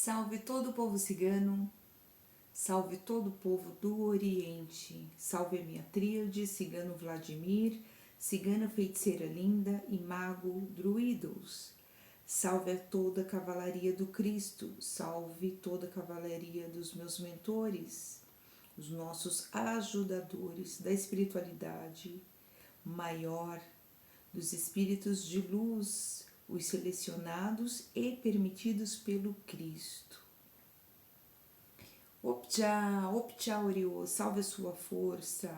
Salve todo o povo cigano, salve todo o povo do Oriente, salve a minha tríade, cigano Vladimir, cigana feiticeira linda e mago druidos. Salve a toda a cavalaria do Cristo, salve toda a cavalaria dos meus mentores, os nossos ajudadores da espiritualidade maior, dos espíritos de luz, os selecionados e permitidos pelo Cristo. Optcha, Optcha Oriô, salve a sua força,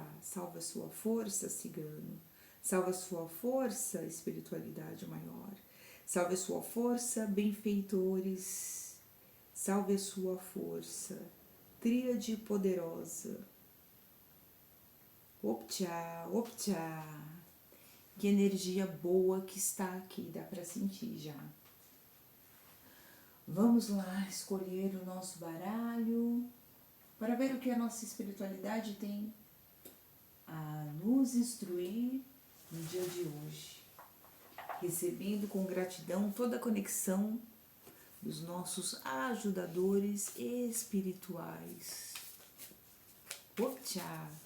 cigano, salve a sua força, espiritualidade maior, salve a sua força, benfeitores, salve a sua força, tríade poderosa. Optcha, Optcha. Que energia boa que está aqui, dá para sentir já. Vamos lá escolher o nosso baralho para ver o que a nossa espiritualidade tem a nos instruir no dia de hoje. Recebendo com gratidão toda a conexão dos nossos ajudadores espirituais. Optcha!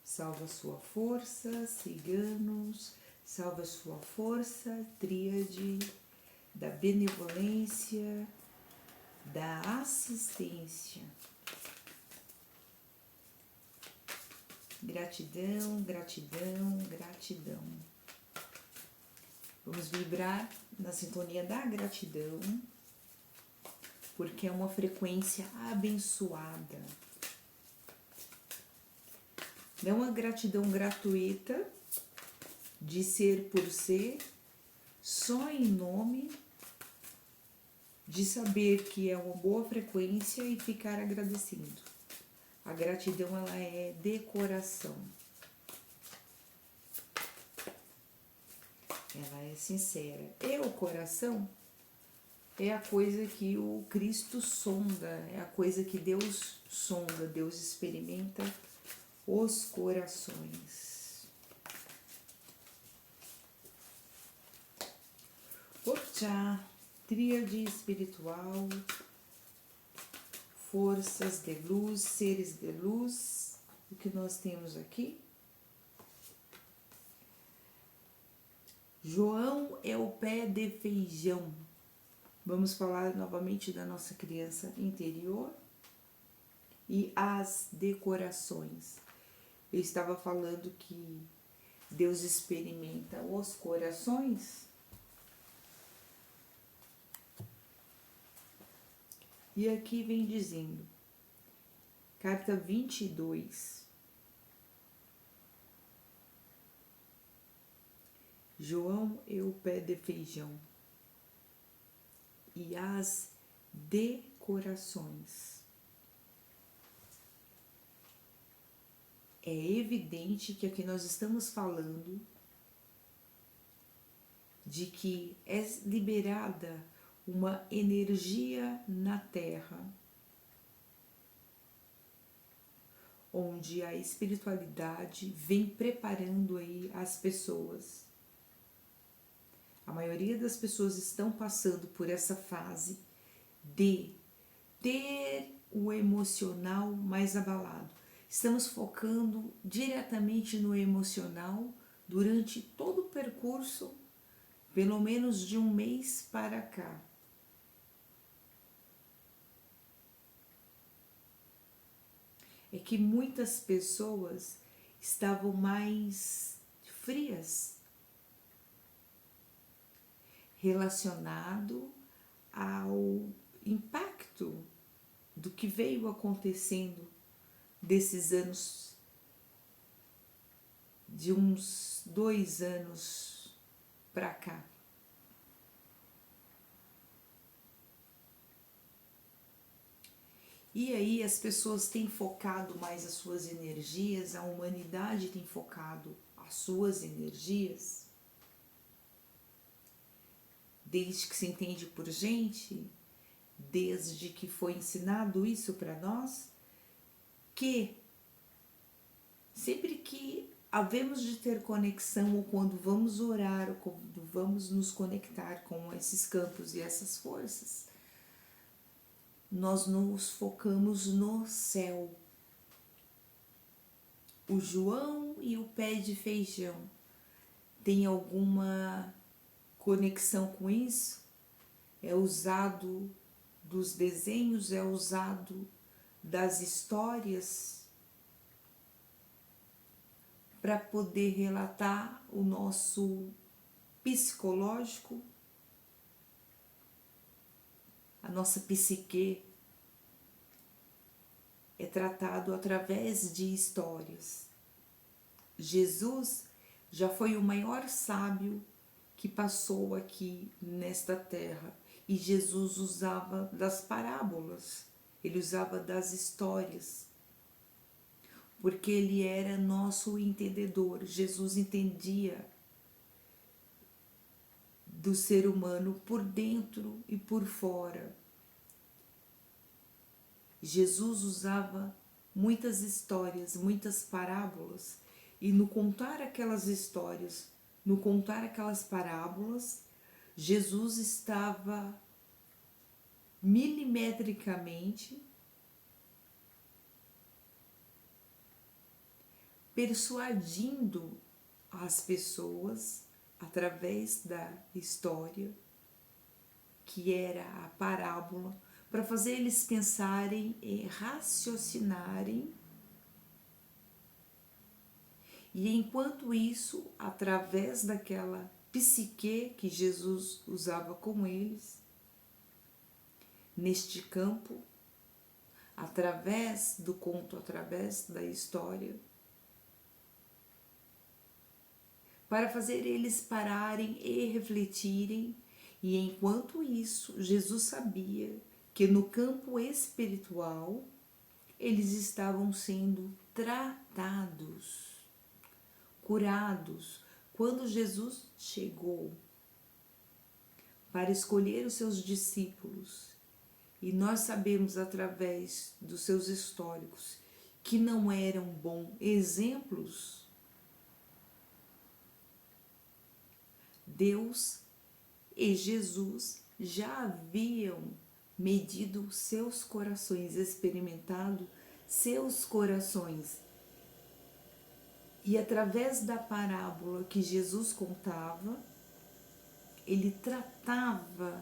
Salva a sua força, ciganos, salva a sua força, tríade, da benevolência, da assistência. Gratidão, gratidão, gratidão. Vamos vibrar na sintonia da gratidão, porque é uma frequência abençoada. Não a gratidão gratuita de ser por ser, só em nome de saber que é uma boa frequência e ficar agradecendo. A gratidão, ela é de coração. Ela é sincera. E o coração é a coisa que o Cristo sonda, é a coisa que Deus sonda, Deus experimenta os corações. Optcha, tríade espiritual, forças de luz, seres de luz. O que nós temos aqui? João é o pé de feijão. Vamos falar novamente da nossa criança interior e as decorações. Eu estava falando que Deus experimenta os corações. E aqui vem dizendo, carta 22. João é o pé de feijão e as decorações. É evidente que aqui nós estamos falando de que é liberada uma energia na Terra, onde a espiritualidade vem preparando aí as pessoas. A maioria das pessoas estão passando por essa fase de ter o emocional mais abalado. Estamos focando diretamente no emocional durante todo o percurso, pelo menos de um mês para cá. É que muitas pessoas estavam mais frias, relacionado ao impacto do que veio acontecendo desses anos, de uns 2 anos para cá. E aí as pessoas têm focado mais as suas energias, a humanidade tem focado as suas energias, desde que se entende por gente, desde que foi ensinado isso para nós, que sempre que havemos de ter conexão, ou quando vamos orar, ou quando vamos nos conectar com esses campos e essas forças, nós nos focamos no céu. O João e o pé de feijão tem alguma conexão com isso? É usado dos desenhos, é usado das histórias para poder relatar o nosso psicológico, a nossa psique é tratado através de histórias. Jesus já foi o maior sábio que passou aqui nesta terra, e Jesus usava das parábolas, ele usava das histórias, porque ele era nosso entendedor. Jesus entendia do ser humano por dentro e por fora. Jesus usava muitas histórias, muitas parábolas, e no contar aquelas histórias, no contar aquelas parábolas, Jesus estava milimetricamente persuadindo as pessoas através da história, que era a parábola, para fazer eles pensarem e raciocinarem. E enquanto isso, através daquela psique que Jesus usava com eles, neste campo, através do conto, através da história, para fazer eles pararem e refletirem. E enquanto isso, Jesus sabia que no campo espiritual eles estavam sendo tratados, curados. Quando Jesus chegou para escolher os seus discípulos, e nós sabemos através dos seus históricos que não eram bons exemplos, Deus e Jesus já haviam medido seus corações, experimentado seus corações. E através da parábola que Jesus contava, ele tratava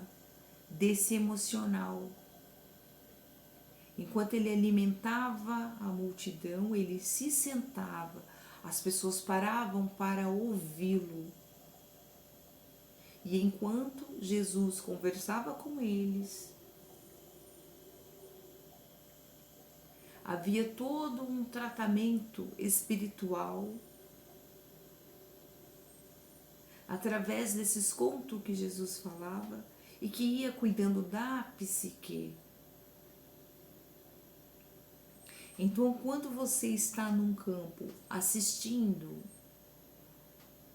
desse emocional. Enquanto ele alimentava a multidão, ele se sentava, as pessoas paravam para ouvi-lo. E enquanto Jesus conversava com eles, havia todo um tratamento espiritual através desses contos que Jesus falava e que ia cuidando da psique. Então, quando você está num campo assistindo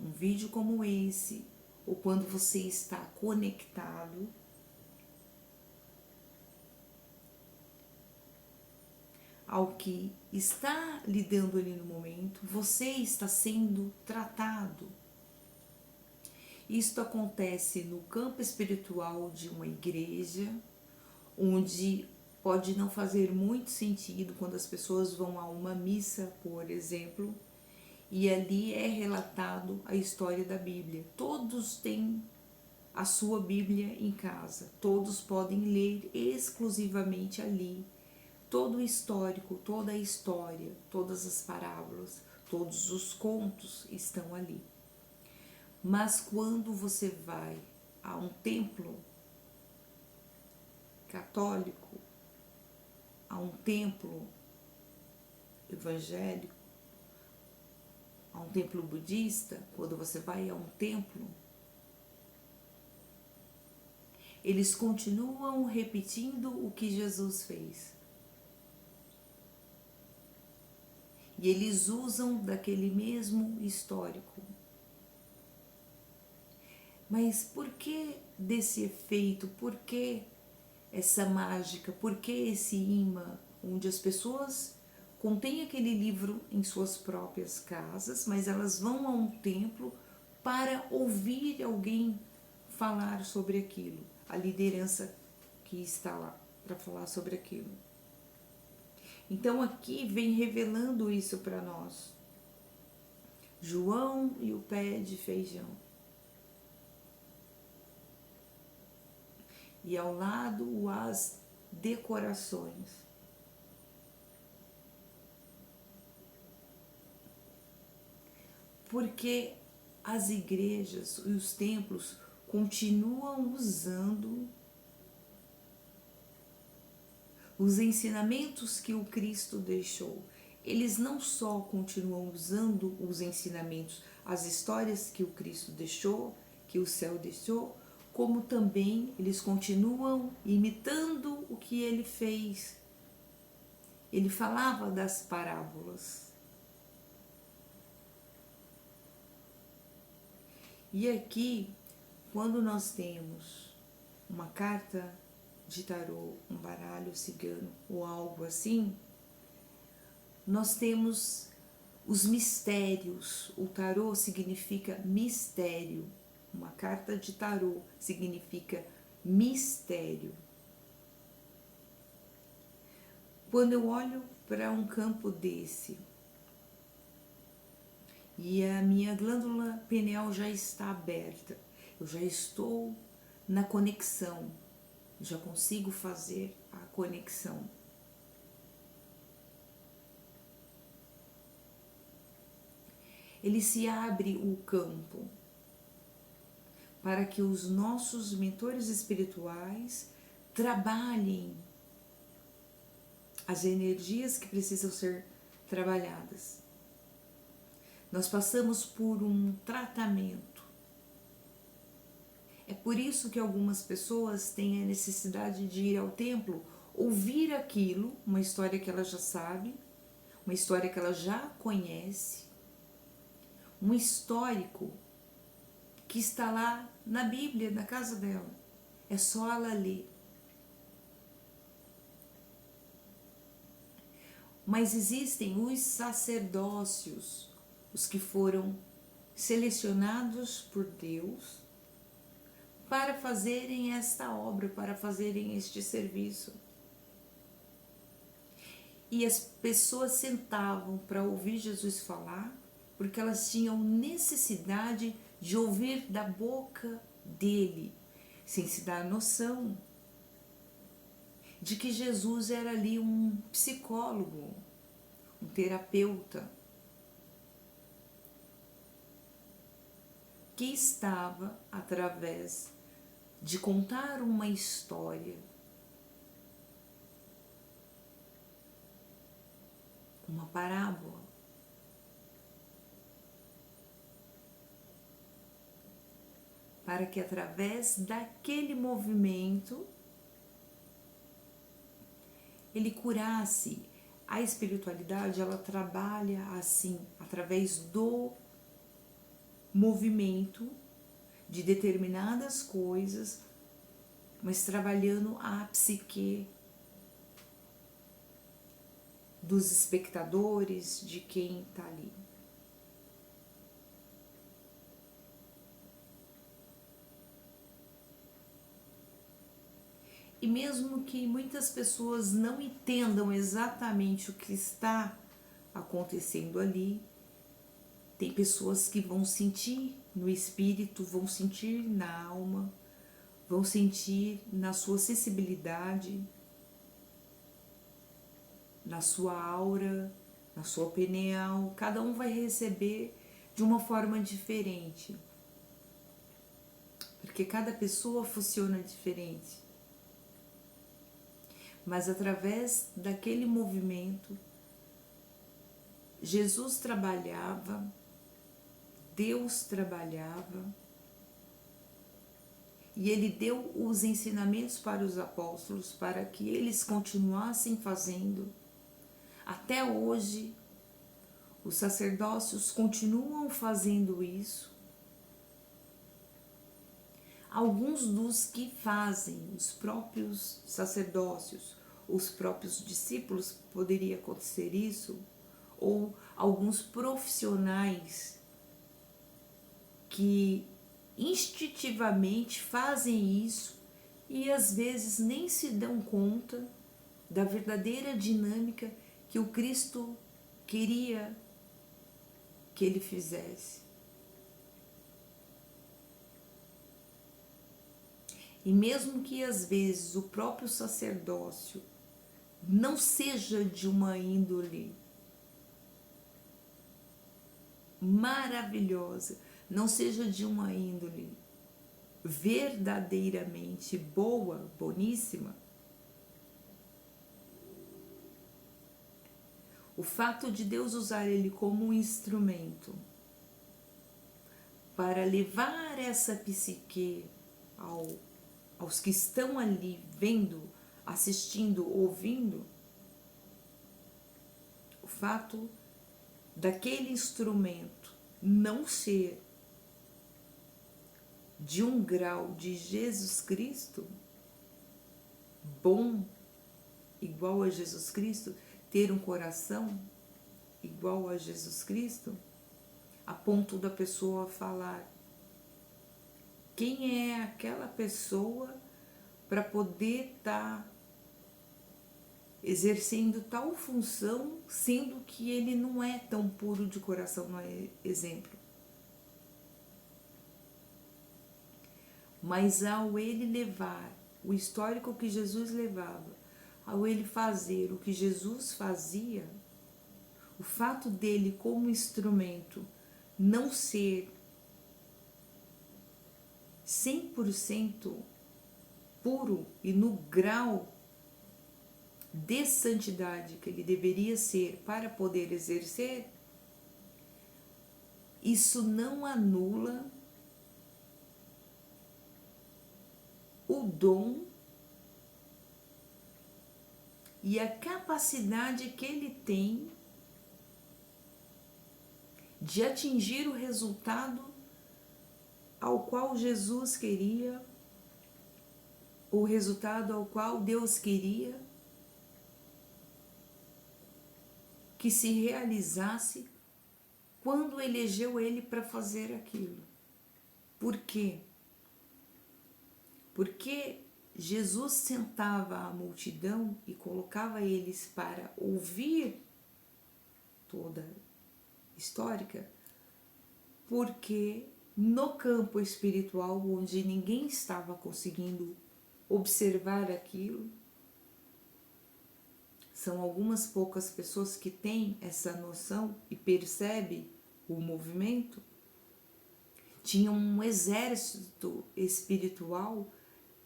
um vídeo como esse, ou quando você está conectado, ao que está lhe dando ali no momento, você está sendo tratado. Isto acontece no campo espiritual de uma igreja, onde pode não fazer muito sentido quando as pessoas vão a uma missa, por exemplo, e ali é relatado a história da Bíblia. Todos têm a sua Bíblia em casa, todos podem ler exclusivamente ali todo o histórico, toda a história, todas as parábolas, todos os contos estão ali. Mas quando você vai a um templo católico, a um templo evangélico, a um templo budista, quando você vai a um templo, eles continuam repetindo o que Jesus fez. E eles usam daquele mesmo histórico. Mas por que desse efeito? Por que essa mágica? Por que esse imã? Onde as pessoas contêm aquele livro em suas próprias casas, mas elas vão a um templo para ouvir alguém falar sobre aquilo, a liderança que está lá para falar sobre aquilo. Então aqui vem revelando isso para nós. João e o pé de feijão. E ao lado as decorações. Porque as igrejas e os templos continuam usando os ensinamentos que o Cristo deixou. Eles não só continuam usando os ensinamentos, as histórias que o Cristo deixou, que o céu deixou, como também eles continuam imitando o que ele fez. Ele falava das parábolas. E aqui, quando nós temos uma carta de tarô, um baralho cigano ou algo assim, nós temos os mistérios. O tarô significa mistério. Uma carta de tarô significa mistério. Quando eu olho para um campo desse e a minha glândula pineal já está aberta, eu já estou na conexão, já consigo fazer a conexão. Ele se abre o campo para que os nossos mentores espirituais trabalhem as energias que precisam ser trabalhadas. Nós passamos por um tratamento. É por isso que algumas pessoas têm a necessidade de ir ao templo, ouvir aquilo, uma história que ela já sabe, uma história que ela já conhece, um histórico que está lá na Bíblia, na casa dela. É só ela ler. Mas existem os sacerdócios, os que foram selecionados por Deus para fazerem esta obra, para fazerem este serviço. E as pessoas sentavam para ouvir Jesus falar, porque elas tinham necessidade de ouvir da boca dele, sem se dar noção de que Jesus era ali um psicólogo, um terapeuta, que estava, através de contar uma história, uma parábola, para que através daquele movimento ele curasse. A espiritualidade, ela trabalha assim, através do movimento de determinadas coisas, mas trabalhando a psique dos espectadores, de quem está ali. E mesmo que muitas pessoas não entendam exatamente o que está acontecendo ali, tem pessoas que vão sentir no espírito, vão sentir na alma, vão sentir na sua sensibilidade, na sua aura, na sua pineal. Cada um vai receber de uma forma diferente, porque cada pessoa funciona diferente. Mas através daquele movimento, Jesus trabalhava, Deus trabalhava, e ele deu os ensinamentos para os apóstolos para que eles continuassem fazendo. Até hoje, os sacerdócios continuam fazendo isso. Alguns dos que fazem, os próprios sacerdócios, os próprios discípulos poderia acontecer isso, ou alguns profissionais que instintivamente fazem isso e às vezes nem se dão conta da verdadeira dinâmica que o Cristo queria que ele fizesse. E mesmo que às vezes o próprio sacerdócio não seja de uma índole maravilhosa, não seja de uma índole verdadeiramente boa, boníssima, o fato de Deus usar ele como um instrumento para levar essa psique aos que estão ali vendo, assistindo, ouvindo, o fato daquele instrumento não ser de um grau de Jesus Cristo, bom, igual a Jesus Cristo, ter um coração igual a Jesus Cristo, a ponto da pessoa falar: quem é aquela pessoa para poder estar exercendo tal função, sendo que ele não é tão puro de coração, não é exemplo. Mas ao ele levar o histórico que Jesus levava, ao ele fazer o que Jesus fazia, o fato dele como instrumento não ser 100% puro e no grau de santidade que ele deveria ser para poder exercer, isso não anula o dom e a capacidade que ele tem de atingir o resultado ao qual Jesus queria, o resultado ao qual Deus queria que se realizasse quando elegeu ele para fazer aquilo. Por quê? Porque Jesus sentava a multidão e colocava eles para ouvir toda histórica, porque no campo espiritual, onde ninguém estava conseguindo observar aquilo, são algumas poucas pessoas que têm essa noção e percebem o movimento. Tinha um exército espiritual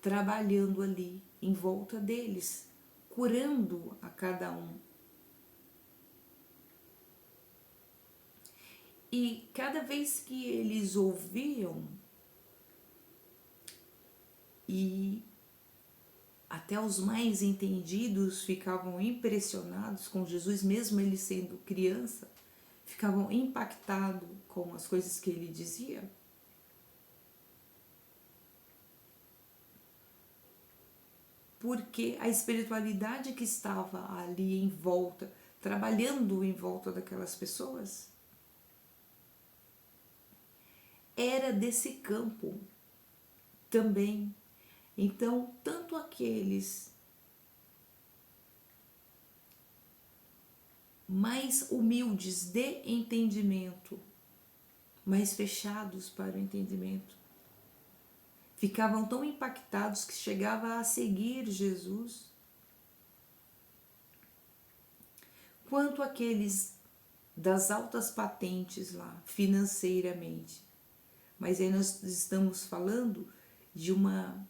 trabalhando ali em volta deles, curando a cada um. E cada vez que eles ouviam, e até os mais entendidos ficavam impressionados com Jesus, mesmo ele sendo criança, ficavam impactados com as coisas que ele dizia. Porque a espiritualidade que estava ali em volta, trabalhando em volta daquelas pessoas, era desse campo também. Então, tanto aqueles mais humildes de entendimento, mais fechados para o entendimento, ficavam tão impactados que chegava a seguir Jesus, quanto aqueles das altas patentes lá, financeiramente. Mas aí nós estamos falando de uma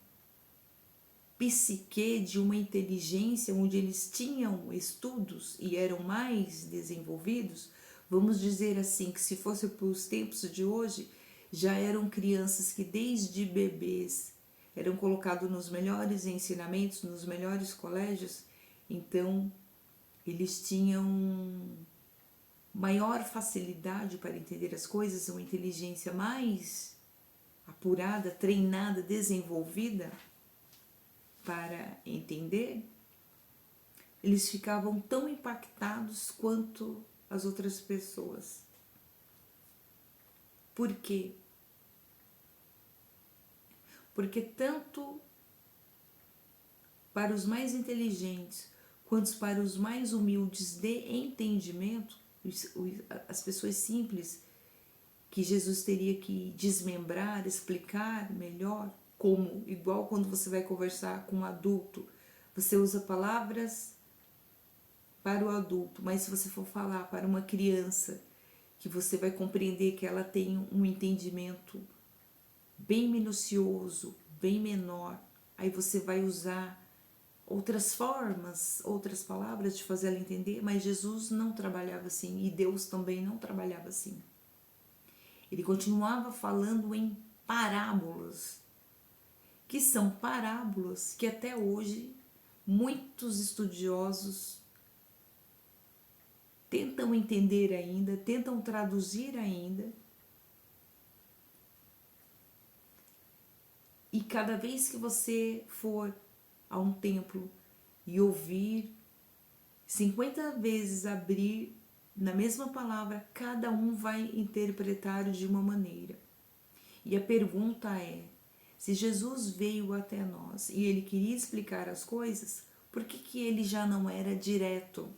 psique, de uma inteligência onde eles tinham estudos e eram mais desenvolvidos. Vamos dizer assim, que se fosse para os tempos de hoje, já eram crianças que desde bebês eram colocados nos melhores ensinamentos, nos melhores colégios, então eles tinham maior facilidade para entender as coisas, uma inteligência mais apurada, treinada, desenvolvida para entender. eles ficavam tão impactados quanto as outras pessoas. Por quê? Porque tanto para os mais inteligentes quanto para os mais humildes de entendimento, as pessoas simples que Jesus teria que desmembrar, explicar melhor, como igual quando você vai conversar com um adulto, você usa palavras para o adulto, mas se você for falar para uma criança, que você vai compreender que ela tem um entendimento bem minucioso, bem menor, aí você vai usar outras formas, outras palavras de fazer ela entender, mas Jesus não trabalhava assim e Deus também não trabalhava assim. Ele continuava falando em parábolas, que são parábolas que até hoje muitos estudiosos tentam entender ainda, tentam traduzir ainda. E cada vez que você for a um templo e ouvir 50 vezes abrir na mesma palavra, cada um vai interpretar de uma maneira. E a pergunta é, se Jesus veio até nós e ele queria explicar as coisas, por que ele já não era direto?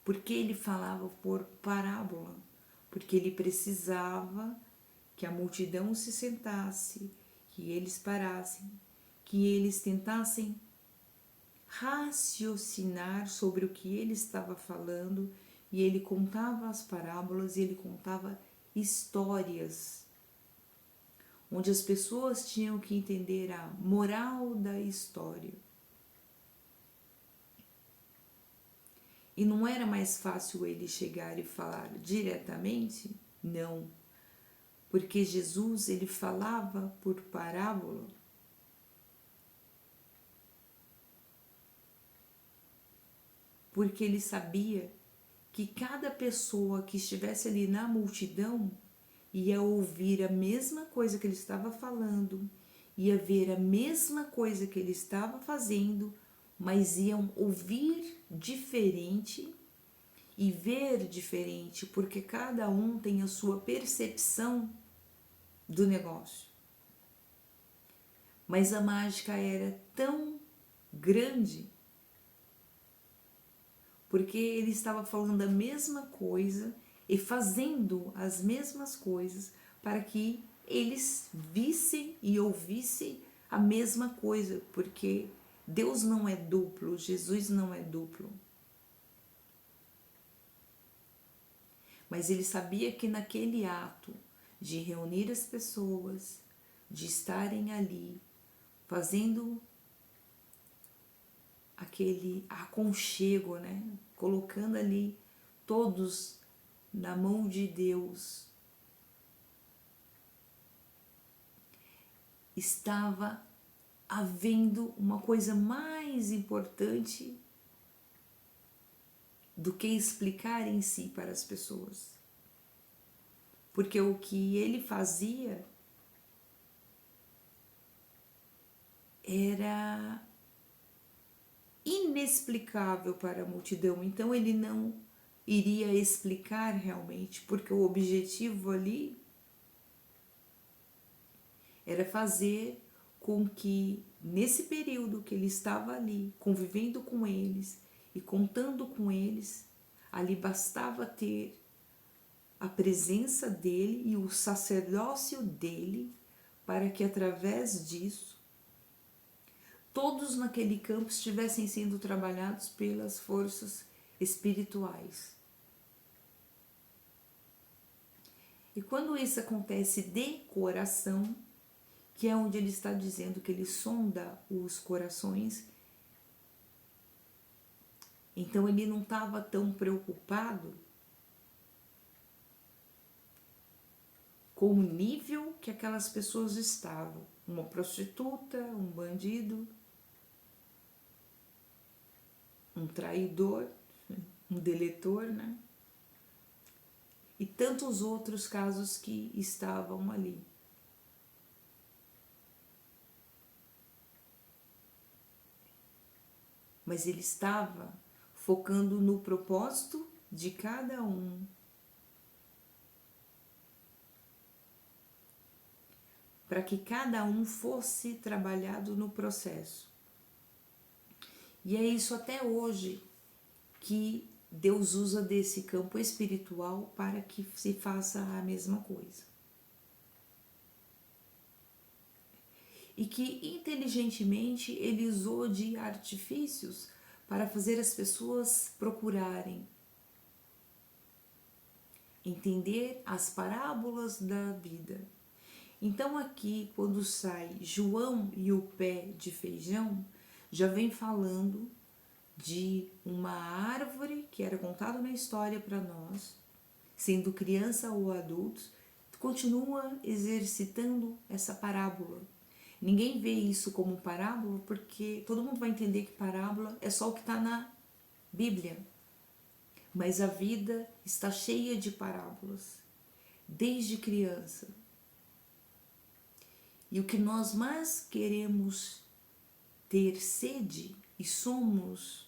Por que ele falava por parábola? Porque ele precisava que a multidão se sentasse, que eles parassem, que eles tentassem raciocinar sobre o que ele estava falando, e ele contava as parábolas e ele contava histórias onde as pessoas tinham que entender a moral da história. E não era mais fácil ele chegar e falar diretamente? Não, porque Jesus ele falava por parábola. Porque ele sabia que cada pessoa que estivesse ali na multidão ia ouvir a mesma coisa que ele estava falando, ia ver a mesma coisa que ele estava fazendo, mas iam ouvir diferente e ver diferente, porque cada um tem a sua percepção do negócio. Mas a mágica era tão grande porque ele estava falando a mesma coisa e fazendo as mesmas coisas para que eles vissem e ouvissem a mesma coisa, porque Deus não é duplo, Jesus não é duplo. Mas ele sabia que naquele ato de reunir as pessoas, de estarem ali, fazendo aquele aconchego, né? Colocando ali todos na mão de Deus, estava havendo uma coisa mais importante do que explicar em si para as pessoas. Porque o que ele fazia era inexplicável para a multidão, então ele não iria explicar realmente, porque o objetivo ali era fazer com que nesse período que ele estava ali, convivendo com eles e contando com eles, ali bastava ter a presença dele e o sacerdócio dele para que através disso todos naquele campo estivessem sendo trabalhados pelas forças espirituais. E quando isso acontece de coração, que é onde ele está dizendo que ele sonda os corações, então ele não estava tão preocupado com o nível que aquelas pessoas estavam. Uma prostituta, um bandido, um traidor, um deletor, né? E tantos outros casos que estavam ali. Mas ele estava focando no propósito de cada um. Para que cada um fosse trabalhado no processo. E é isso até hoje que Deus usa desse campo espiritual para que se faça a mesma coisa. E que inteligentemente ele usou de artifícios para fazer as pessoas procurarem entender as parábolas da vida. Então aqui, quando sai João e o pé de feijão, já vem falando de uma árvore que era contado na história para nós, sendo criança ou adultos, continua exercitando essa parábola. Ninguém vê isso como parábola porque todo mundo vai entender que parábola é só o que está na Bíblia. Mas a vida está cheia de parábolas, desde criança. E o que nós mais queremos ter sede e somos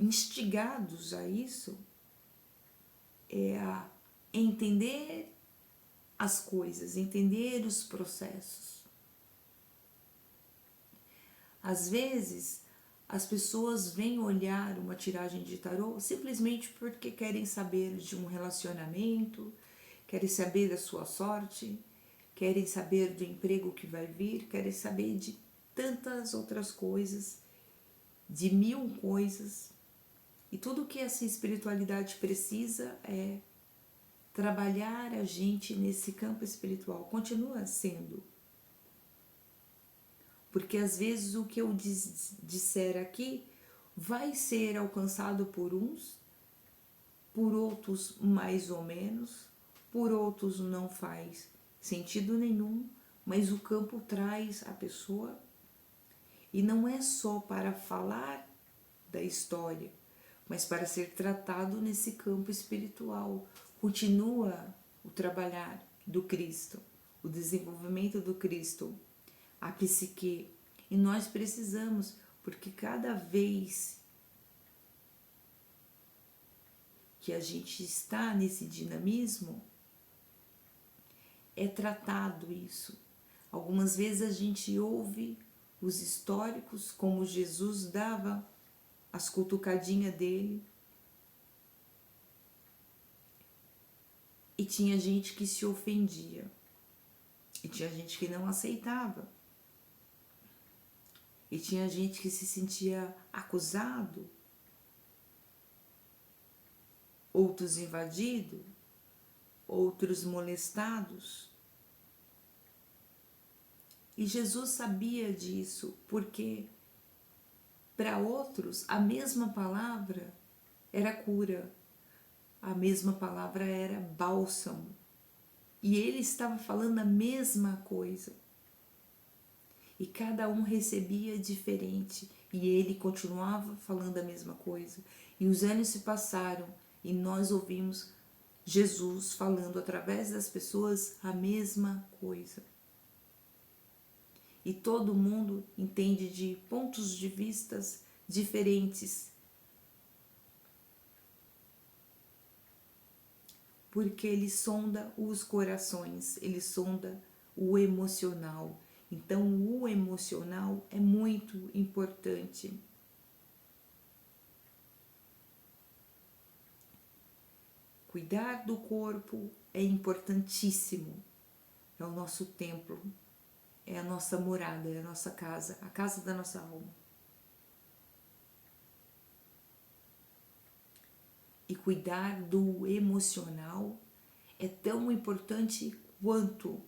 instigados a isso é a entender as coisas, entender os processos. Às vezes, as pessoas vêm olhar uma tiragem de tarô simplesmente porque querem saber de um relacionamento, querem saber da sua sorte, querem saber do emprego que vai vir, querem saber de tantas outras coisas, de 1000 coisas. E tudo que essa espiritualidade precisa é trabalhar a gente nesse campo espiritual. Continua sendo. Porque às vezes o que eu disser aqui vai ser alcançado por uns, por outros mais ou menos, por outros não faz sentido nenhum, mas o campo traz a pessoa. E não é só para falar da história, mas para ser tratado nesse campo espiritual. Continua o trabalhar do Cristo, o desenvolvimento do Cristo, a psique. E nós precisamos, porque cada vez que a gente está nesse dinamismo, é tratado isso. Algumas vezes a gente ouve os históricos, como Jesus dava as cutucadinhas dele, e tinha gente que se ofendia, e tinha gente que não aceitava, e tinha gente que se sentia acusado, outros invadidos, outros molestados. E Jesus sabia disso, porque para outros a mesma palavra era cura, a mesma palavra era bálsamo. E ele estava falando a mesma coisa. E cada um recebia diferente. E ele continuava falando a mesma coisa. E os anos se passaram e nós ouvimos Jesus falando através das pessoas a mesma coisa. E todo mundo entende de pontos de vistas diferentes. Porque ele sonda os corações, ele sonda o emocional. Então, o emocional é muito importante. Cuidar do corpo é importantíssimo. É o nosso templo, é a nossa morada, é a nossa casa, a casa da nossa alma. E cuidar do emocional é tão importante quanto.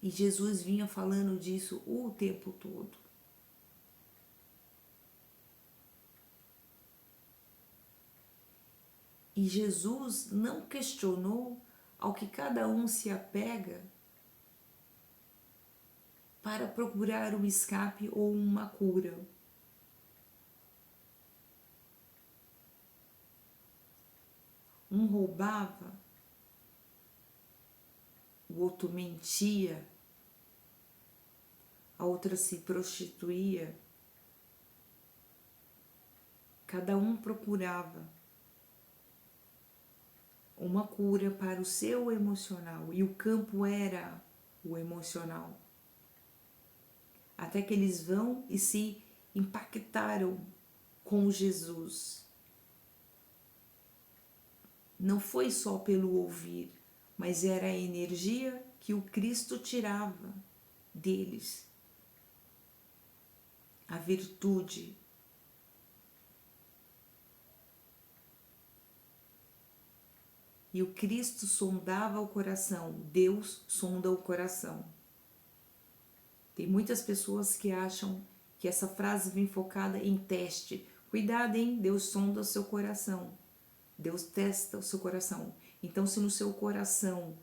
E Jesus vinha falando disso o tempo todo. E Jesus não questionou ao que cada um se apega para procurar um escape ou uma cura. Um roubava, o outro mentia, a outra se prostituía. Cada um procurava uma cura para o seu emocional, e o campo era o emocional. Até que eles vão e se impactaram com Jesus. Não foi só pelo ouvir, mas era a energia que o Cristo tirava deles. A virtude. E o Cristo sondava o coração. Deus sonda o coração. Tem muitas pessoas que acham que essa frase vem focada em teste. Cuidado, hein? Deus sonda o seu coração. Deus testa o seu coração. Então, se no seu coração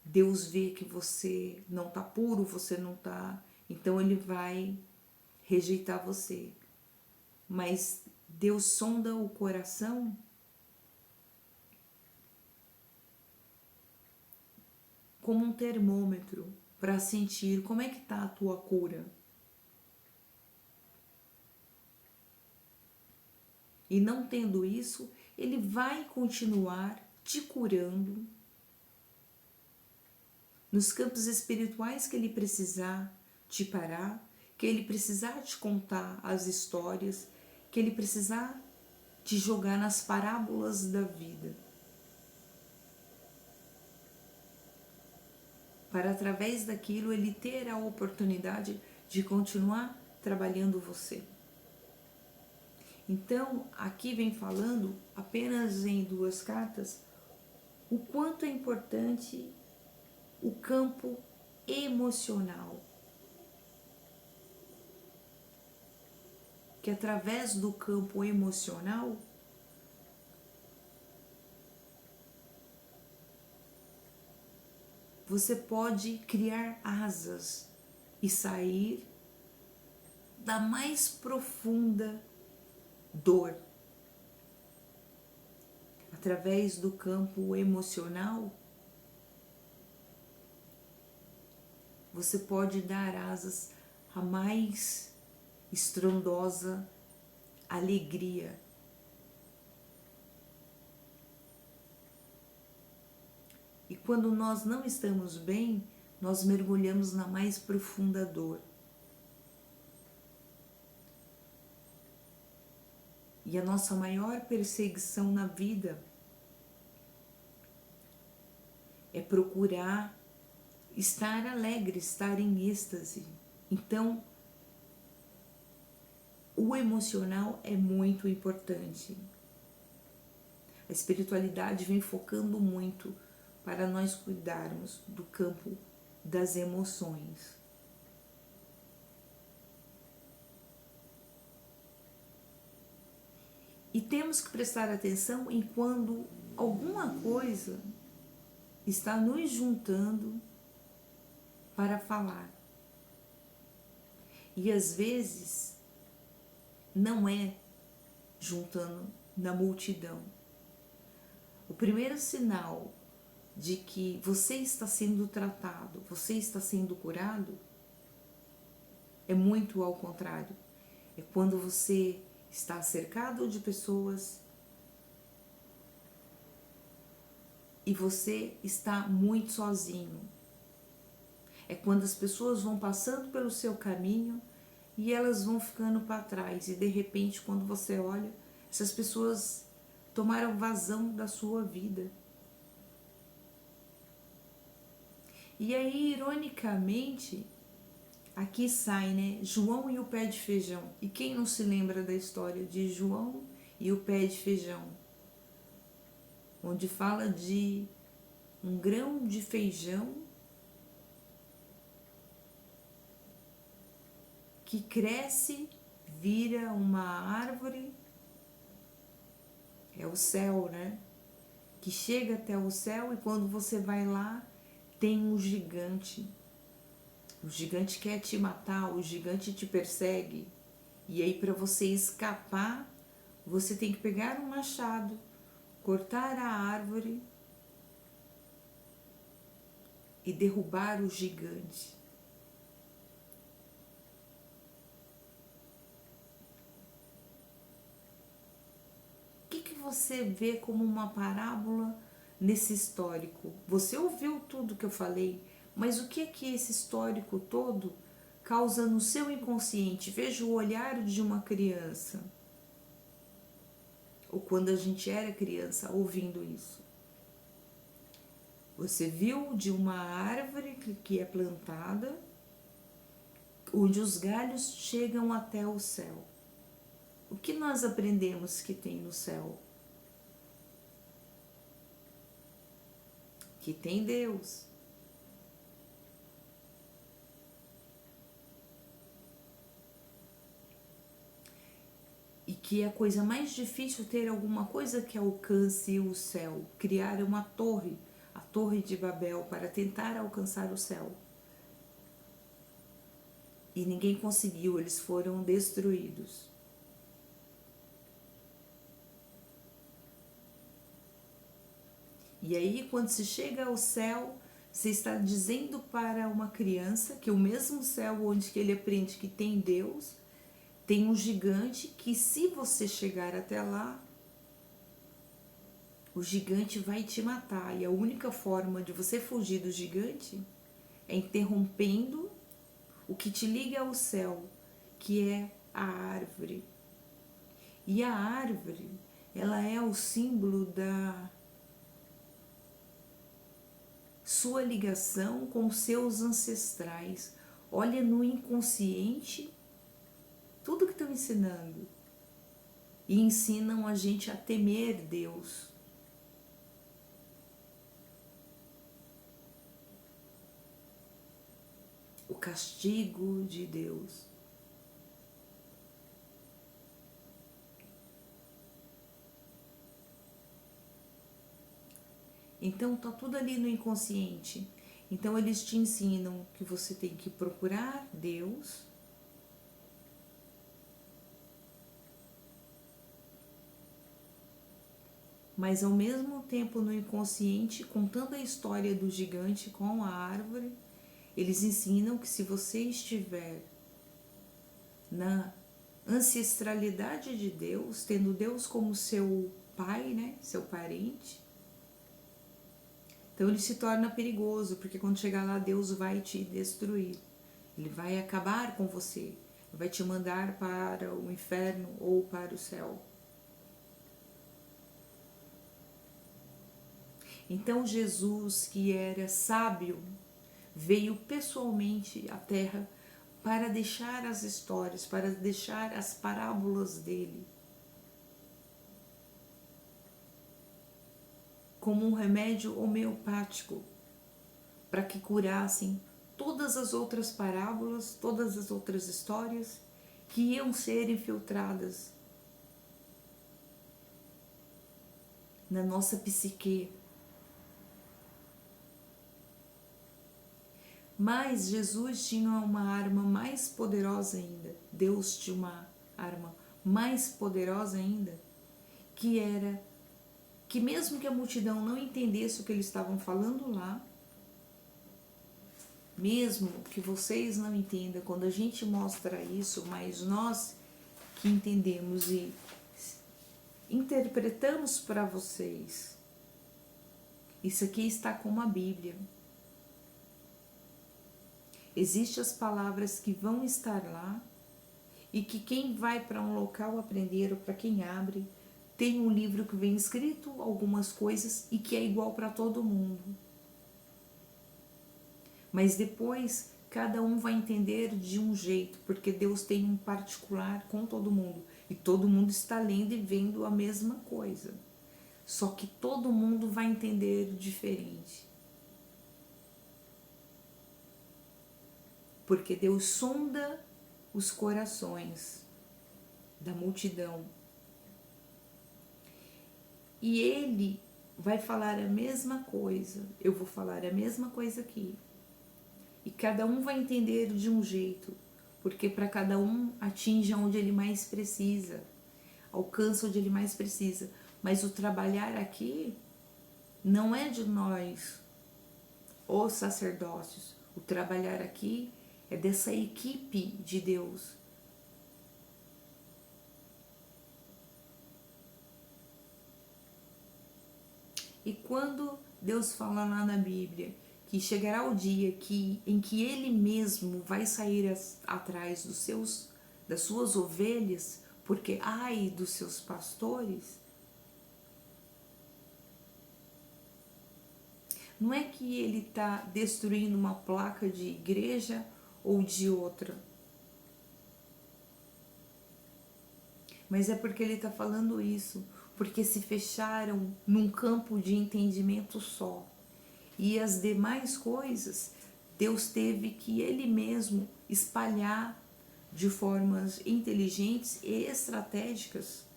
Deus vê que você não está puro, você não está... Então, Ele vai rejeitar você. Mas Deus sonda o coração como um termômetro para sentir como é que está a tua cura. E não tendo isso, Ele vai continuar te curando nos campos espirituais que Ele precisar te parar, que Ele precisar te contar as histórias, que Ele precisar te jogar nas parábolas da vida. Para através daquilo Ele ter a oportunidade de continuar trabalhando você. Então, aqui vem falando, apenas em 2 cartas, o quanto é importante o campo emocional. Que através do campo emocional, você pode criar asas e sair da mais profunda dor. Através do campo emocional, você pode dar asas a mais estrondosa alegria. E quando nós não estamos bem, nós mergulhamos na mais profunda dor. E a nossa maior perseguição na vida é procurar estar alegre, estar em êxtase. Então, o emocional é muito importante. A espiritualidade vem focando muito para nós cuidarmos do campo das emoções. E temos que prestar atenção em quando alguma coisa está nos juntando para falar. E às vezes não é juntando na multidão. O primeiro sinal de que você está sendo tratado, você está sendo curado, é muito ao contrário. É quando você está cercado de pessoas e você está muito sozinho. É quando as pessoas vão passando pelo seu caminho e elas vão ficando para trás. E de repente, quando você olha, essas pessoas tomaram vazão da sua vida. E aí, ironicamente, aqui sai, né? João e o pé de feijão. E quem não se lembra da história de João e o pé de feijão? Onde fala de um grão de feijão que cresce, vira uma árvore, é o céu, né? Que chega até o céu e quando você vai lá, tem um gigante. O gigante quer te matar, o gigante te persegue. E aí, para você escapar, você tem que pegar um machado, cortar a árvore e derrubar o gigante. você vê como uma parábola nesse histórico? Você ouviu tudo que eu falei, mas o que é que esse histórico todo causa no seu inconsciente? Veja o olhar de uma criança, ou quando a gente era criança, ouvindo isso. Você viu de uma árvore que é plantada, onde os galhos chegam até o céu. O que nós aprendemos que tem no céu? Que tem Deus. E que é a coisa mais difícil ter alguma coisa que alcance o céu. Criar uma torre, a Torre de Babel, para tentar alcançar o céu. E ninguém conseguiu, eles foram destruídos. E aí, quando se chega ao céu, você está dizendo para uma criança que o mesmo céu onde que ele aprende que tem Deus, tem um gigante que, se você chegar até lá, o gigante vai te matar. E a única forma de você fugir do gigante é interrompendo o que te liga ao céu, que é a árvore. E a árvore, ela é o símbolo da sua ligação com seus ancestrais. Olha no inconsciente tudo que estão ensinando. E ensinam a gente a temer Deus. O castigo de Deus. Então tá tudo ali no inconsciente. Então eles te ensinam que você tem que procurar Deus, mas ao mesmo tempo no inconsciente, contando a história do gigante com a árvore, eles ensinam que se você estiver na ancestralidade de Deus, tendo Deus como seu pai, né, seu parente, então ele se torna perigoso, porque quando chegar lá Deus vai te destruir. Ele vai acabar com você, vai te mandar para o inferno ou para o céu. Então Jesus, que era sábio, veio pessoalmente à Terra para deixar as histórias, para deixar as parábolas dele como um remédio homeopático para que curassem todas as outras parábolas, todas as outras histórias que iam ser infiltradas na nossa psique. Mas Jesus tinha uma arma mais poderosa ainda. Deus tinha uma arma mais poderosa ainda, que era que mesmo que a multidão não entendesse o que eles estavam falando lá, mesmo que vocês não entendam, quando a gente mostra isso, mas nós que entendemos e interpretamos para vocês, isso aqui está como a Bíblia. Existem as palavras que vão estar lá e que quem vai para um local aprender, ou para quem abre, tem um livro que vem escrito algumas coisas e que é igual para todo mundo. Mas depois cada um vai entender de um jeito, porque Deus tem um particular com todo mundo. E todo mundo está lendo e vendo a mesma coisa. Só que todo mundo vai entender diferente. Porque Deus sonda os corações da multidão. E Ele vai falar a mesma coisa. Eu vou falar a mesma coisa aqui. E cada um vai entender de um jeito, porque para cada um atinge onde ele mais precisa, alcança onde ele mais precisa. Mas o trabalhar aqui não é de nós, os sacerdócios. O trabalhar aqui é dessa equipe de Deus. E quando Deus fala lá na Bíblia que chegará o dia em que Ele mesmo vai sair atrás das suas ovelhas, porque ai dos seus pastores, não é que Ele está destruindo uma placa de igreja ou de outra, mas é porque Ele está falando isso, porque se fecharam num campo de entendimento só. E as demais coisas, Deus teve que Ele mesmo espalhar de formas inteligentes e estratégicas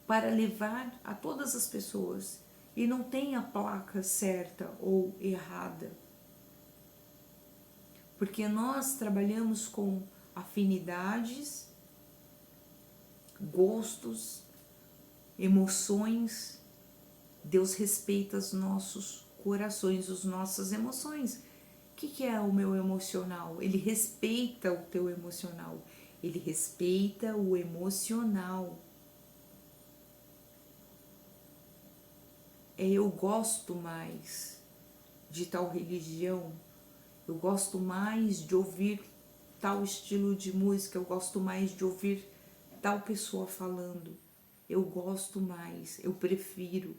para levar a todas as pessoas. E não tem a placa certa ou errada. Porque nós trabalhamos com afinidades, gostos, emoções. Deus respeita os nossos corações, as nossas emoções. O que é o meu emocional? Ele respeita o teu emocional. Ele respeita o emocional. Eu gosto mais de tal religião. Eu gosto mais de ouvir tal estilo de música. Eu gosto mais de ouvir tal pessoa falando. Eu gosto mais. Eu prefiro.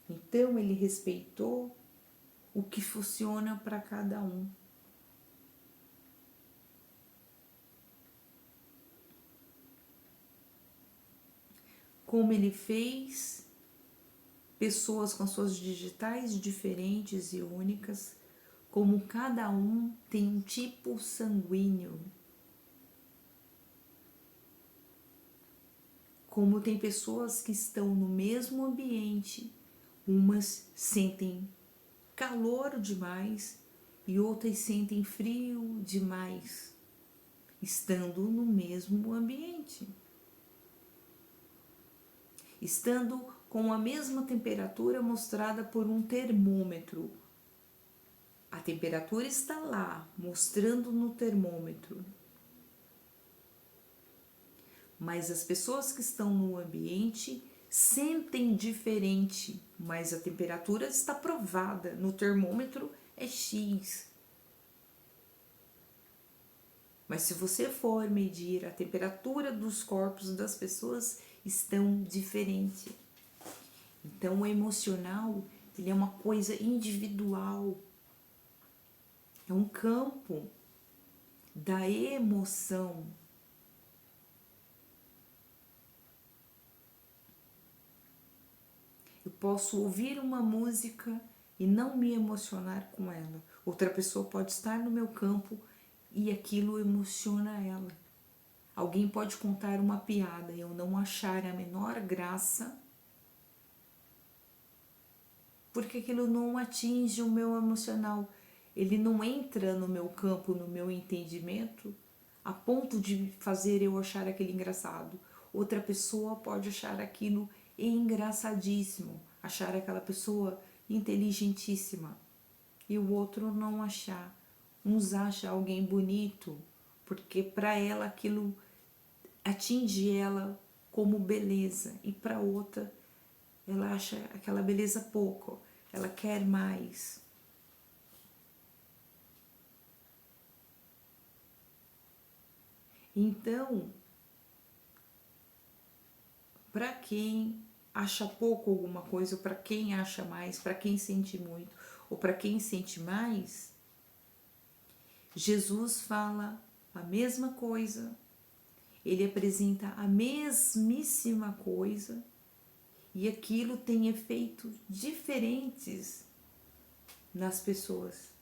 Então ele respeitou o que funciona para cada um. Como ele fez pessoas com suas digitais diferentes e únicas, como cada um tem um tipo sanguíneo, como tem pessoas que estão no mesmo ambiente, umas sentem calor demais e outras sentem frio demais, estando no mesmo ambiente, estando com a mesma temperatura mostrada por um termômetro. A temperatura está lá, mostrando no termômetro. Mas as pessoas que estão no ambiente sentem diferente, mas a temperatura está provada, no termômetro é X. Mas se você for medir a temperatura dos corpos das pessoas, estão diferentes. Então o emocional, ele é uma coisa individual. É um campo da emoção. Eu posso ouvir uma música e não me emocionar com ela. Outra pessoa pode estar no meu campo e aquilo emociona ela. Alguém pode contar uma piada e eu não achar a menor graça, porque aquilo não atinge o meu emocional. Ele não entra no meu campo, no meu entendimento, a ponto de fazer eu achar aquele engraçado. Outra pessoa pode achar aquilo engraçadíssimo, achar aquela pessoa inteligentíssima, e o outro não achar. Uns acham alguém bonito, porque para ela aquilo atinge ela como beleza, e para outra ela acha aquela beleza pouco, ela quer mais. Então, para quem acha pouco alguma coisa, ou para quem acha mais, para quem sente muito, ou para quem sente mais, Jesus fala a mesma coisa, ele apresenta a mesmíssima coisa, e aquilo tem efeitos diferentes nas pessoas.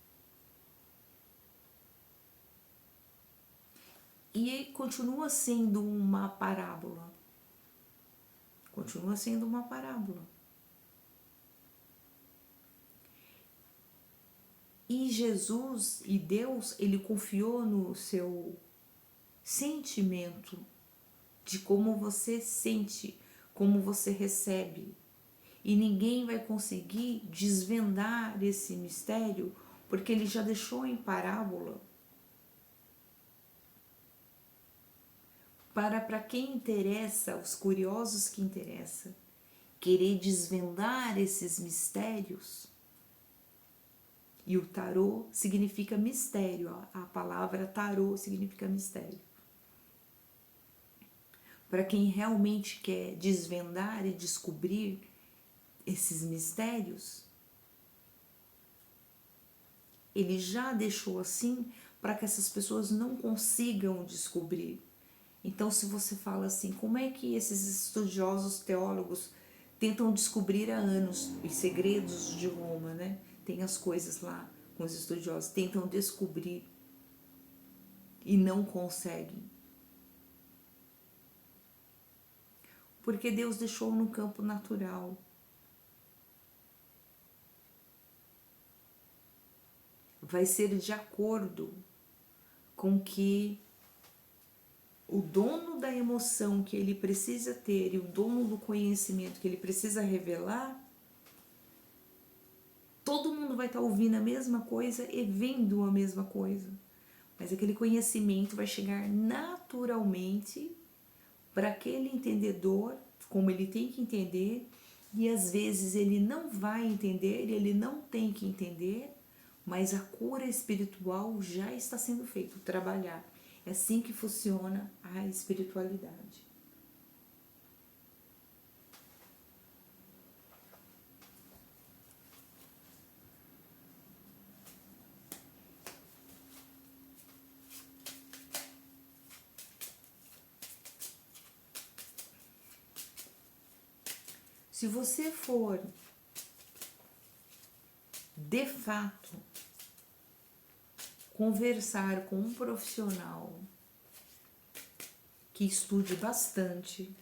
E continua sendo uma parábola. Continua sendo uma parábola. E Jesus e Deus, ele confiou no seu sentimento, de como você sente, como você recebe. E ninguém vai conseguir desvendar esse mistério, porque ele já deixou em parábola. Para quem interessa, os curiosos que interessa, querer desvendar esses mistérios. E o tarô significa mistério, a palavra tarô significa mistério. Para quem realmente quer desvendar e descobrir esses mistérios, ele já deixou assim para que essas pessoas não consigam descobrir. Então, se você fala assim, como é que esses estudiosos teólogos tentam descobrir há anos os segredos de Roma, né? Tem as coisas lá com os estudiosos, tentam descobrir e não conseguem. Porque Deus deixou no campo natural. Vai ser de acordo com que o dono da emoção que ele precisa ter e o dono do conhecimento que ele precisa revelar, todo mundo vai estar ouvindo a mesma coisa e vendo a mesma coisa. Mas aquele conhecimento vai chegar naturalmente para aquele entendedor, como ele tem que entender, e às vezes ele não vai entender, ele não tem que entender, mas a cura espiritual já está sendo feita, trabalhar. É assim que funciona a espiritualidade. Se você for, de fato, conversar com um profissional que estude bastante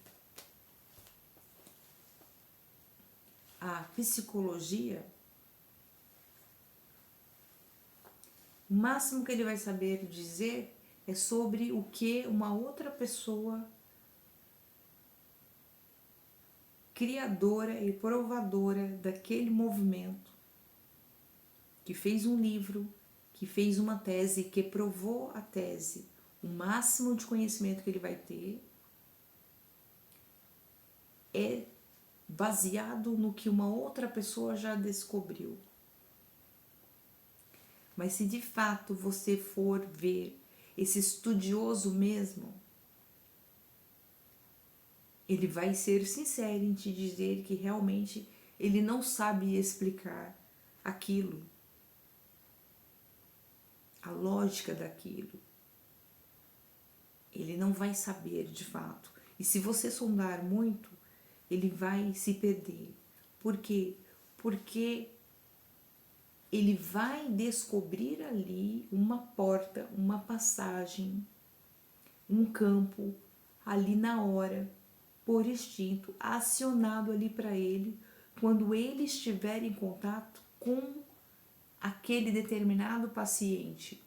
a psicologia, o máximo que ele vai saber dizer é sobre o que uma outra pessoa criadora e provadora daquele movimento, que fez um livro, que fez uma tese, que provou a tese, o máximo de conhecimento que ele vai ter é baseado no que uma outra pessoa já descobriu. Mas se de fato você for ver esse estudioso mesmo, ele vai ser sincero em te dizer que realmente ele não sabe explicar aquilo, a lógica daquilo. Ele não vai saber de fato. E se você sondar muito, ele vai se perder. Por quê? Porque ele vai descobrir ali uma porta, uma passagem, um campo ali na hora, por instinto, acionado ali para ele, quando ele estiver em contato com aquele determinado paciente.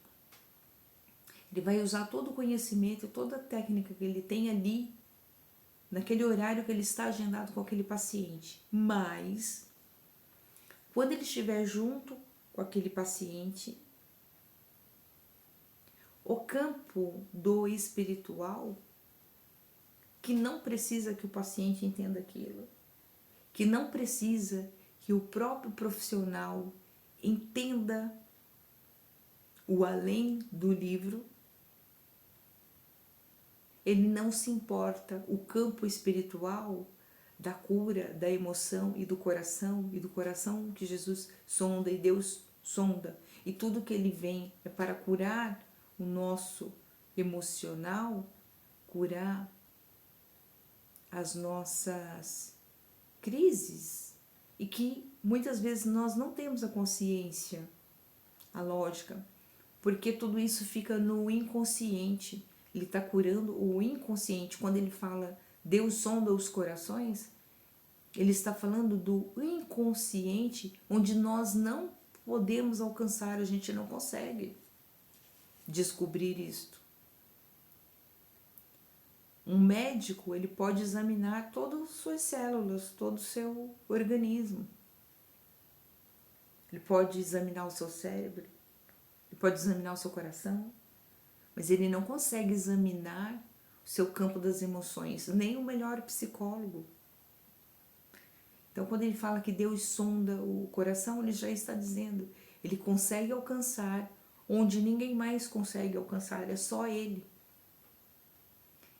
Ele vai usar todo o conhecimento, toda a técnica que ele tem ali, naquele horário que ele está agendado com aquele paciente. Mas, quando ele estiver junto com aquele paciente, o campo do espiritual, que não precisa que o paciente entenda aquilo, que não precisa que o próprio profissional entenda o além do livro, ele não se importa, o campo espiritual da cura, da emoção e do coração que Jesus sonda e Deus sonda, e tudo que ele vem é para curar o nosso emocional, curar as nossas crises, e que muitas vezes nós não temos a consciência, a lógica, porque tudo isso fica no inconsciente. Ele está curando o inconsciente. Quando ele fala Deus sonda os corações, ele está falando do inconsciente, onde nós não podemos alcançar, a gente não consegue descobrir isto. Um médico, ele pode examinar todas as suas células, todo o seu organismo. Ele pode examinar o seu cérebro, ele pode examinar o seu coração, mas ele não consegue examinar o seu campo das emoções, nem o melhor psicólogo. Então, quando ele fala que Deus sonda o coração, ele já está dizendo, ele consegue alcançar onde ninguém mais consegue alcançar, é só ele.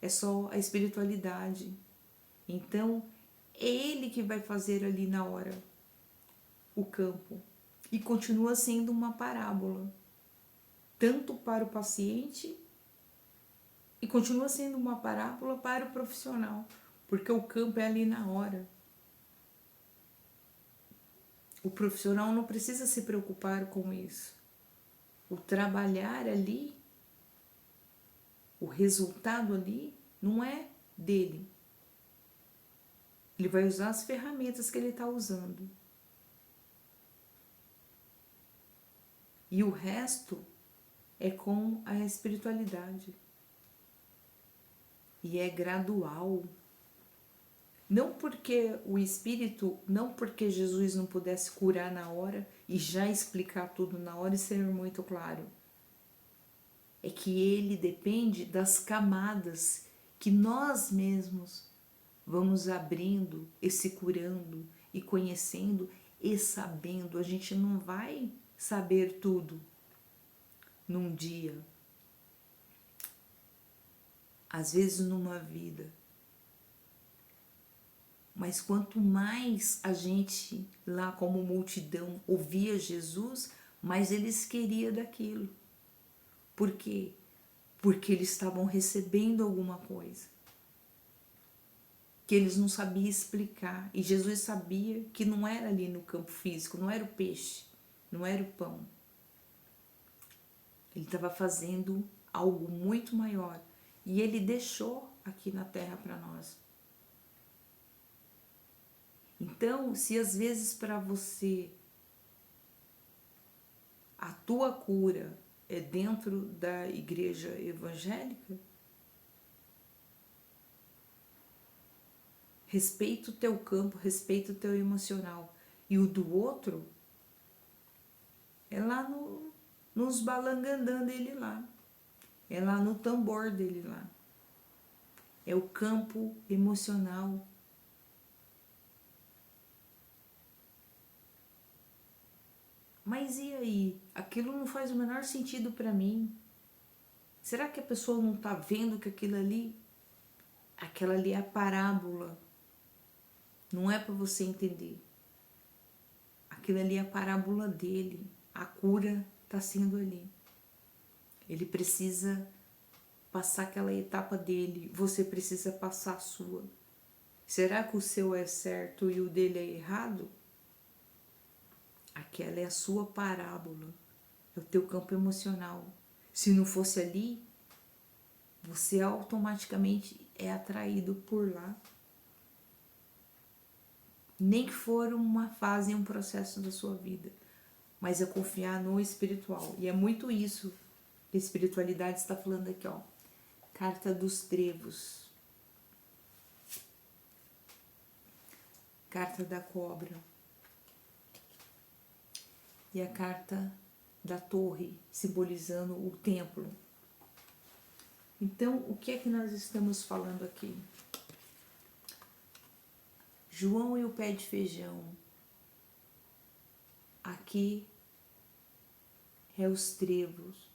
É só a espiritualidade. Então, é ele que vai fazer ali na hora o campo. E continua sendo uma parábola, tanto para o paciente e continua sendo uma parábola para o profissional, porque o campo é ali na hora. O profissional não precisa se preocupar com isso. O trabalhar ali, o resultado ali, não é dele. Ele vai usar as ferramentas que ele está usando. E o resto é com a espiritualidade. E é gradual. Não porque o Espírito, não porque Jesus não pudesse curar na hora e já explicar tudo na hora e ser muito claro. É que ele depende das camadas que nós mesmos vamos abrindo e se curando e conhecendo e sabendo. A gente não vai saber tudo num dia, às vezes numa vida. Mas quanto mais a gente lá como multidão ouvia Jesus, mais eles queriam daquilo. Por quê? Porque eles estavam recebendo alguma coisa que eles não sabiam explicar. E Jesus sabia que não era ali no campo físico, não era o peixe, não era o pão. Ele estava fazendo algo muito maior. E ele deixou aqui na terra para nós. Então, se às vezes para você a tua cura é dentro da igreja evangélica, respeita o teu campo, respeita o teu emocional. E o do outro é lá nos balangandã dele lá. É lá no tambor dele lá. É o campo emocional. Mas e aí? Aquilo não faz o menor sentido para mim. Será que a pessoa não está vendo que aquilo aquela ali é a parábola? Não é para você entender. Aquilo ali é a parábola dele. A cura está sendo ali. Ele precisa passar aquela etapa dele. Você precisa passar a sua. Será que o seu é certo e o dele é errado? Aquela é a sua parábola. É o teu campo emocional. Se não fosse ali, você automaticamente é atraído por lá. Nem que for uma fase, um processo da sua vida. Mas é confiar no espiritual. E é muito isso que a espiritualidade está falando aqui, ó. Carta dos Trevos. Carta da Cobra. E a carta da Torre, simbolizando o templo. Então, o que é que nós estamos falando aqui? João e o pé de feijão. Aqui é os trevos.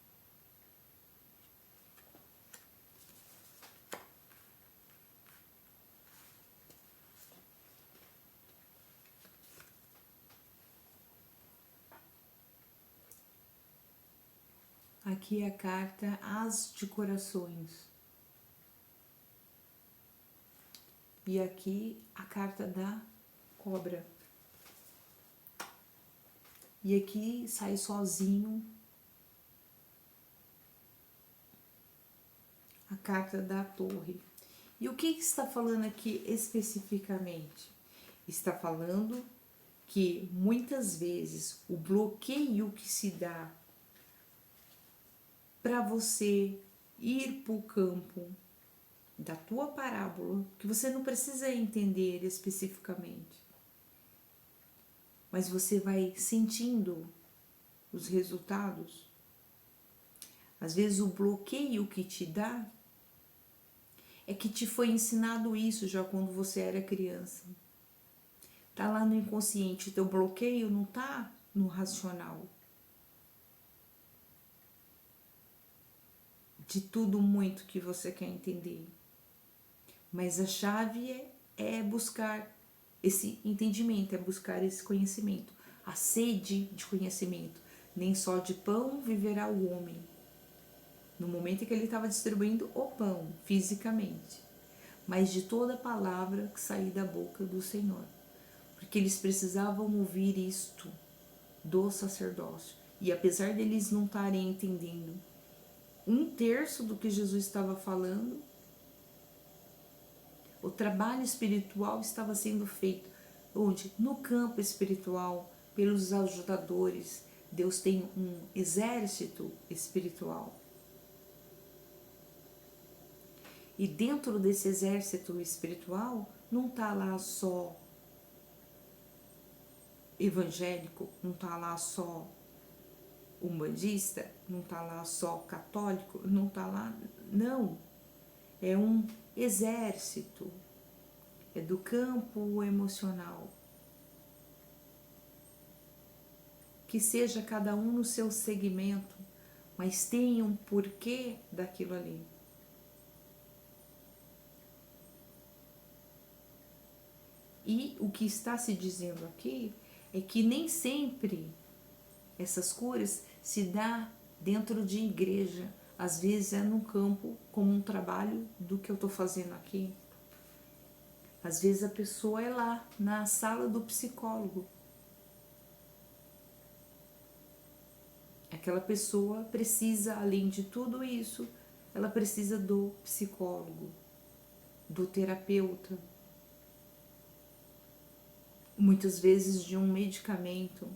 Aqui é a carta As de Corações. E aqui a carta da Cobra. E aqui sai sozinho a carta da Torre. E o que está falando aqui especificamente? Está falando que muitas vezes o bloqueio que se dá para você ir para o campo da tua parábola, que você não precisa entender especificamente, mas você vai sentindo os resultados. Às vezes o bloqueio que te dá é que te foi ensinado isso já quando você era criança. Tá lá no inconsciente, o teu bloqueio não tá no racional. De tudo muito que você quer entender. Mas a chave é buscar esse entendimento, é buscar esse conhecimento. A sede de conhecimento. Nem só de pão viverá o homem. No momento em que ele estava distribuindo o pão, fisicamente. Mas de toda palavra que sair da boca do Senhor. Porque eles precisavam ouvir isto do sacerdócio. E apesar deles não estarem entendendo 1/3 do que Jesus estava falando, o trabalho espiritual estava sendo feito. Onde? No campo espiritual, pelos ajudadores. Deus tem um exército espiritual. E dentro desse exército espiritual, não está lá só evangélico, não está lá só umbandista, não está lá só católico, não está lá, não. É um exército, é do campo emocional. Que seja cada um no seu segmento, mas tenha um porquê daquilo ali. E o que está se dizendo aqui é que nem sempre essas curas se dá dentro de igreja. Às vezes é no campo, como um trabalho do que eu estou fazendo aqui. Às vezes a pessoa é lá, na sala do psicólogo. Aquela pessoa precisa, além de tudo isso, ela precisa do psicólogo, do terapeuta. Muitas vezes de um medicamento,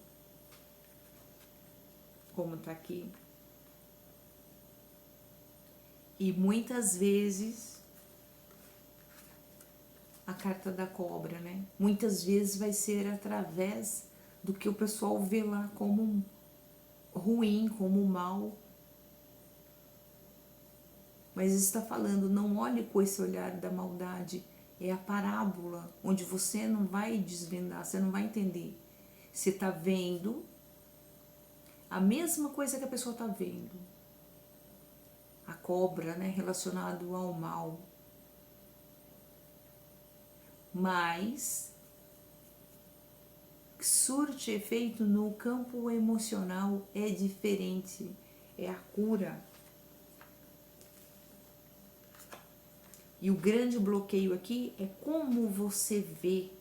como está aqui. E muitas vezes a carta da cobra, né? Muitas vezes vai ser através do que o pessoal vê lá como ruim, como mal. Mas está falando, não olhe com esse olhar da maldade. É a parábola, onde você não vai desvendar, você não vai entender. Você está vendo a mesma coisa que a pessoa está vendo. A cobra, né, relacionado ao mal. Mas surte efeito no campo emocional é diferente, é a cura. E o grande bloqueio aqui é como você vê.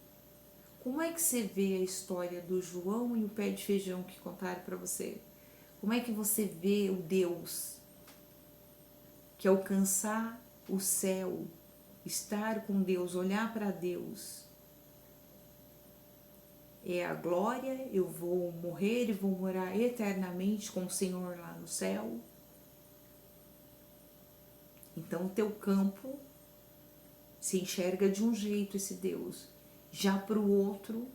Como é que você vê a história do João e o pé de feijão que contaram para você? Como é que você vê o Deus que alcançar o céu, estar com Deus, olhar para Deus? É a glória, eu vou morrer e vou morar eternamente com o Senhor lá no céu. Então o teu campo se enxerga de um jeito esse Deus. Já para o outro,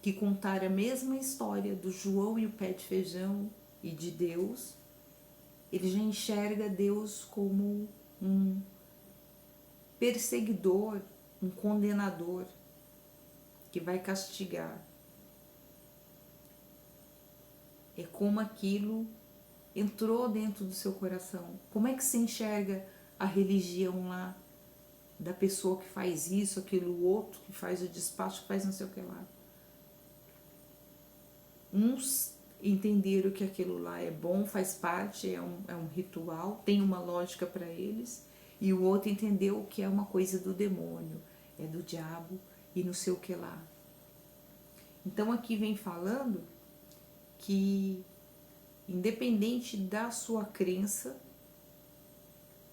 que contar a mesma história do João e o pé de feijão e de Deus, ele já enxerga Deus como um perseguidor, um condenador, que vai castigar. É como aquilo entrou dentro do seu coração. Como é que se enxerga a religião lá da pessoa que faz isso, aquilo, outro que faz o despacho, que faz não sei o que lá? Uns entenderam que aquilo lá é bom, faz parte, é um ritual, tem uma lógica para eles, e o outro entendeu que é uma coisa do demônio, é do diabo e não sei o que lá. Então aqui vem falando que, independente da sua crença,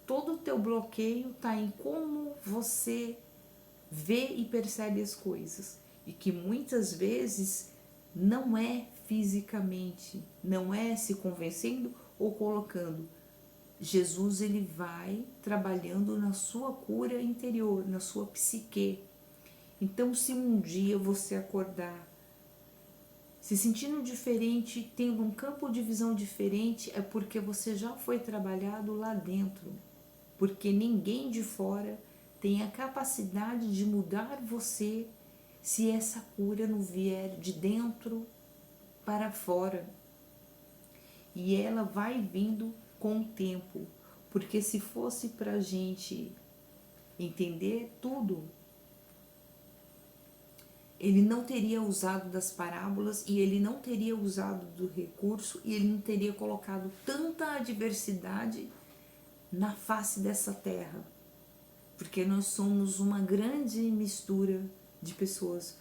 todo o teu bloqueio está em como você vê e percebe as coisas. E que muitas vezes não é fisicamente, não é se convencendo ou colocando. Jesus, ele vai trabalhando na sua cura interior, na sua psique. Então, se um dia você acordar se sentindo diferente, tendo um campo de visão diferente, é porque você já foi trabalhado lá dentro. Porque ninguém de fora tem a capacidade de mudar você se essa cura não vier de dentro para fora. E ela vai vindo com o tempo, porque se fosse para a gente entender tudo, ele não teria usado das parábolas e ele não teria usado do recurso e ele não teria colocado tanta adversidade na face dessa terra, porque nós somos uma grande mistura de pessoas.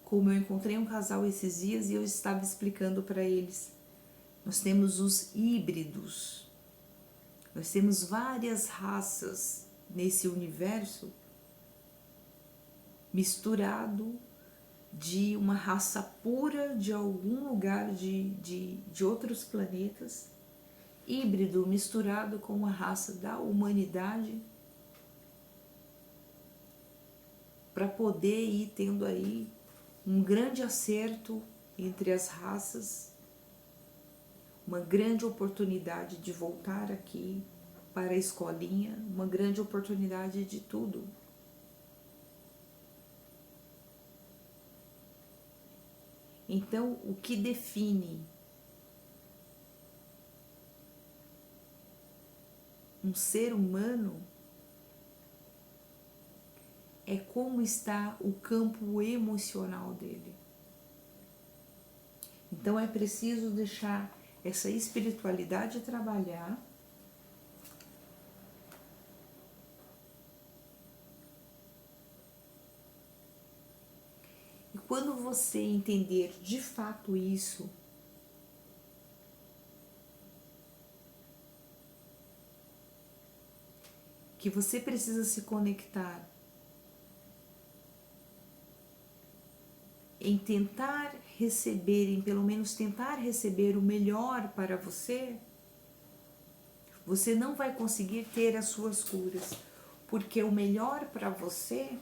Como eu encontrei um casal esses dias e eu estava explicando para eles, nós temos os híbridos, nós temos várias raças nesse universo misturado de uma raça pura de algum lugar de outros planetas, híbrido misturado com a raça da humanidade, para poder ir tendo aí um grande acerto entre as raças, uma grande oportunidade de voltar aqui para a escolinha, uma grande oportunidade de tudo. Então, o que define um ser humano é como está o campo emocional dele. Então, é preciso deixar essa espiritualidade trabalhar, e quando você entender de fato isso, que você precisa se conectar em tentar receber, em pelo menos tentar receber o melhor para você, você não vai conseguir ter as suas curas, porque o melhor para você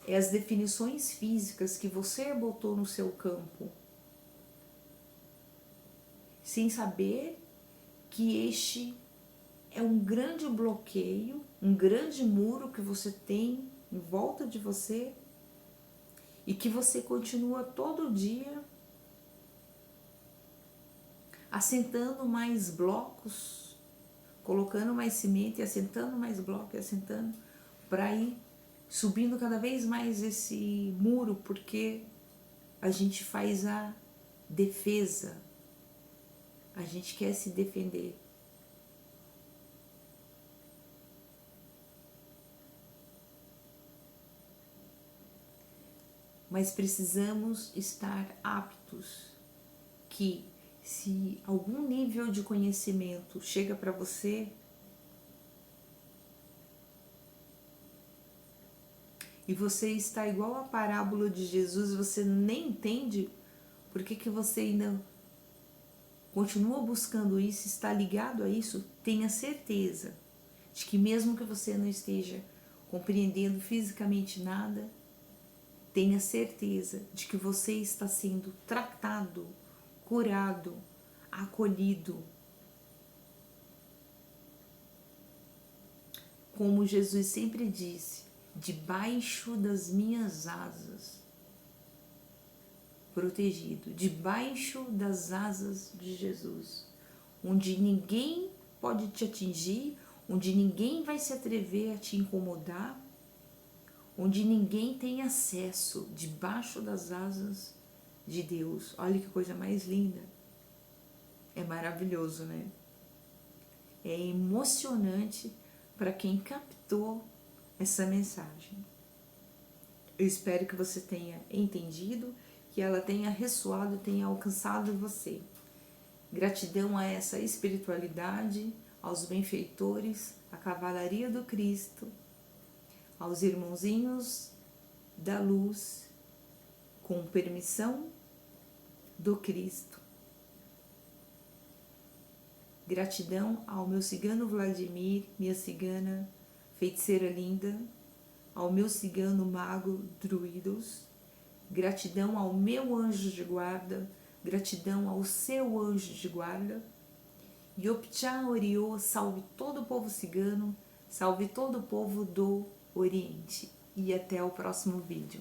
é as definições físicas que você botou no seu campo, sem saber que este é um grande bloqueio, um grande muro que você tem em volta de você e que você continua todo dia assentando mais blocos, colocando mais cimento e assentando mais blocos e assentando para ir subindo cada vez mais esse muro, porque a gente faz a defesa, a gente quer se defender. Mas precisamos estar aptos que, se algum nível de conhecimento chega para você, e você está igual a parábola de Jesus, você nem entende por que você ainda continua buscando isso, está ligado a isso, tenha certeza de que mesmo que você não esteja compreendendo fisicamente nada, tenha certeza de que você está sendo tratado, curado, acolhido. Como Jesus sempre disse, debaixo das minhas asas, protegido, debaixo das asas de Jesus, onde ninguém pode te atingir, onde ninguém vai se atrever a te incomodar, onde ninguém tem acesso, debaixo das asas de Deus. Olha que coisa mais linda. É maravilhoso, né? É emocionante para quem captou essa mensagem. Eu espero que você tenha entendido, que ela tenha ressoado, tenha alcançado você. Gratidão a essa espiritualidade, aos benfeitores, à cavalaria do Cristo, aos irmãozinhos da luz, com permissão do Cristo. Gratidão ao meu cigano Vladimir, minha cigana feiticeira linda, ao meu cigano mago Druidos, gratidão ao meu anjo de guarda, gratidão ao seu anjo de guarda. Yopcha Oriô, salve todo o povo cigano, salve todo o povo do Oriente. E até o próximo vídeo.